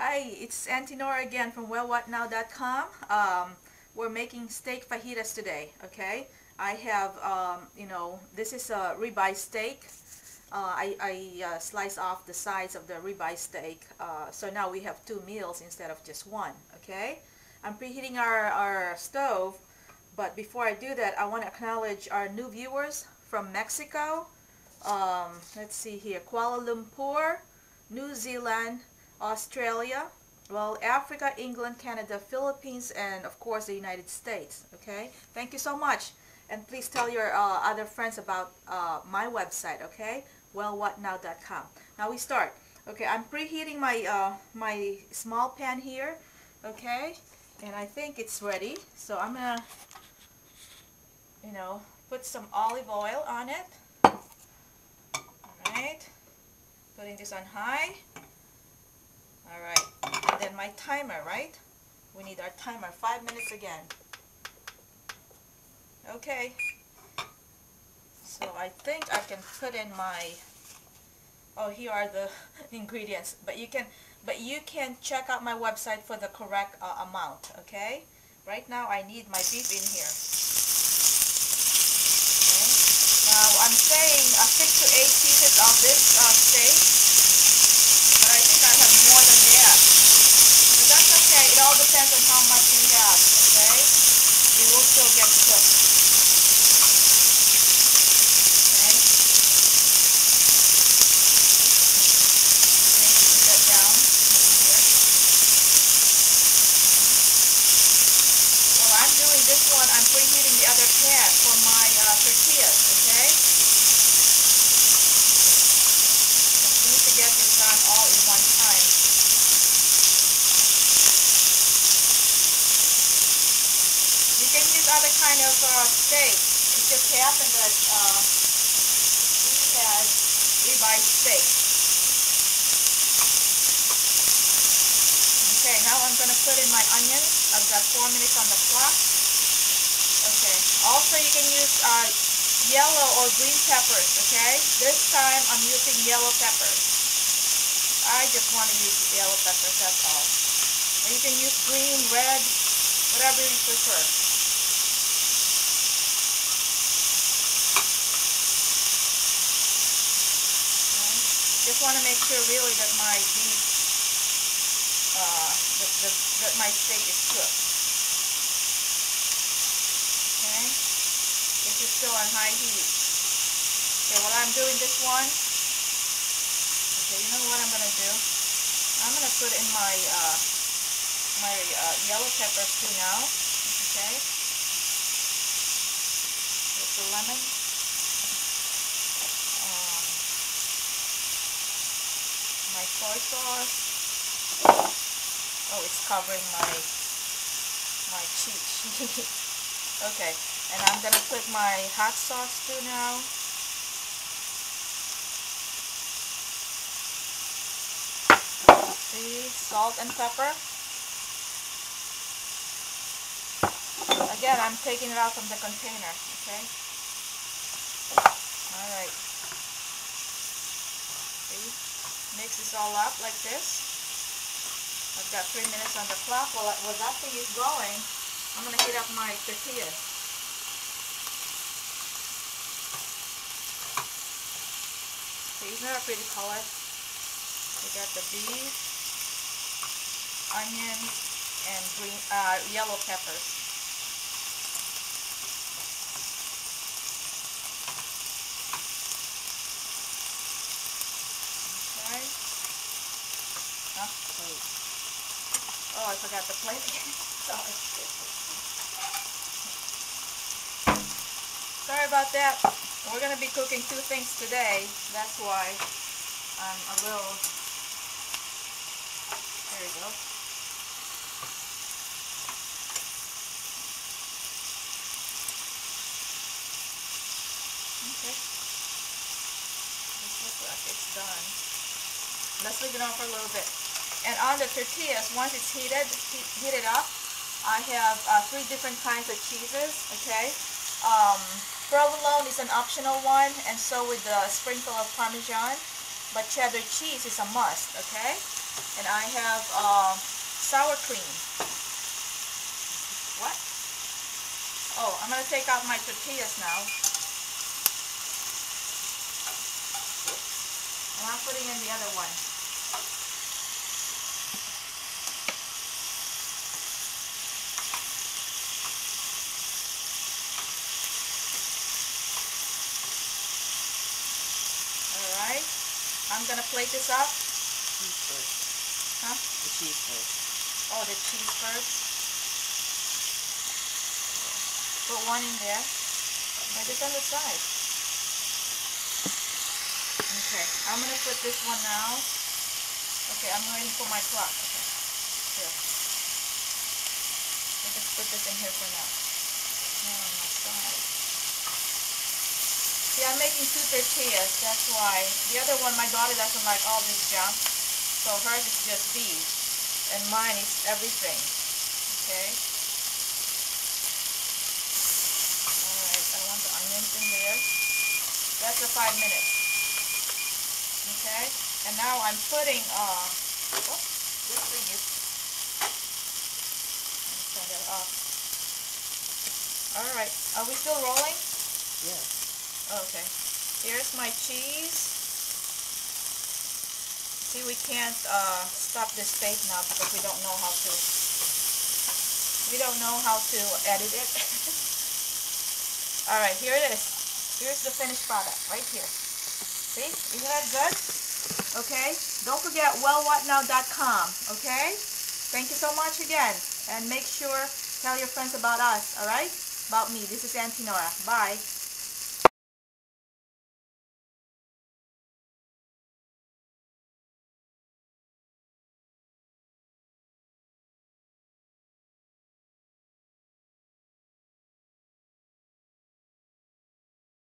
Hi, it's Auntie Nora again from wellwhatnow.com. We're making steak fajitas today, okay? I have, this is a ribeye steak. I slice off the sides of the ribeye steak. So now we have two meals instead of just one, okay? I'm preheating our stove, but before I do that, I want to acknowledge our new viewers from Mexico. Let's see here, Kuala Lumpur, New Zealand, Australia, well, Africa, England, Canada, Philippines, and of course the United States. Okay, thank you so much, and please tell your other friends about my website. Okay, wellwhatnow.com. Now we start. Okay, I'm preheating my small pan here. Okay, and I think it's ready. So I'm gonna, put some olive oil on it. All right, putting this on high. Alright, and then my timer, right? We need our timer, 5 minutes again. Okay, so I think I can put in my, here are the ingredients, but you can check out my website for the correct amount, okay? Right now I need my beef in here. Okay, now I'm saying 6 to 8 pieces of this steak. But I think I have more than that. But that's okay. It all depends on how much you have, okay? It will still get cooked. Okay? Make that down over here. While I'm doing this one, I'm preheating the other pan for my tortillas, okay? To get this done all in one time. You can use other kind of steak. It just happened that we had ribeye steak. Okay, now I'm going to put in my onions. I've got 4 minutes on the clock. Okay, also you can use yellow or green peppers, okay? This time I'm using yellow peppers. I just want to use yellow peppers, that's all. And you can use green, red, whatever you prefer. Okay. Just want to make sure really that my beef, that my steak is cooked. Okay. This is still on high heat. Okay, while I'm doing this one, okay, you know what I'm going to do? I'm going to put in my yellow peppers too now. Okay. With the lemon. My soy sauce. Oh, it's covering my cheat sheet. Okay, and I'm going to put my hot sauce too now. See, salt and pepper. Again, I'm taking it out from the container, okay? Alright. See, mix this all up like this. I've got 3 minutes on the clock. While that thing is going, I'm going to heat up my tortillas. See, isn't that a pretty color? We got the beef, onion, and green, yellow peppers. Okay. Oh, wait. Oh, I forgot the plate again. Sorry. Sorry about that. We're going to be cooking 2 things today. That's why I'm a little... There you go. Okay. This looks like it's done. Let's leave it on for a little bit. And on the tortillas, once it's heated up, I have 3 different kinds of cheeses, okay? Provolone is an optional one, and so with the sprinkle of Parmesan. but cheddar cheese is a must, okay? And I have sour cream. What? Oh, I'm going to take out my tortillas now. And I'm putting in the other one. Alright. I'm going to plate this up. Cheese first. Huh? The cheese first. Oh, the cheese first. Put one in there. Right, just on the side. Okay, I'm going to put this one now. Okay, I'm waiting for my clock. Okay, here. Let's just put this in here for now. Oh my God. See, I'm making 2 tortillas, that's why. The other one, my daughter doesn't like all this junk. So hers is just beef. And mine is everything. Okay. Alright, I want the onions in there. That's for 5 minutes. Okay. And now I'm putting, this thing is, let me turn that off. Alright, are we still rolling? Yeah. Okay. Here's my cheese. See, we can't stop this steak now because we don't know how to edit it. Alright, here it is. Here's the finished product right here. See? Isn't that good? Okay? Don't forget wellwhatnow.com. Okay? Thank you so much again. And make sure, tell your friends about us. Alright? About me. This is Auntie Nora. Bye.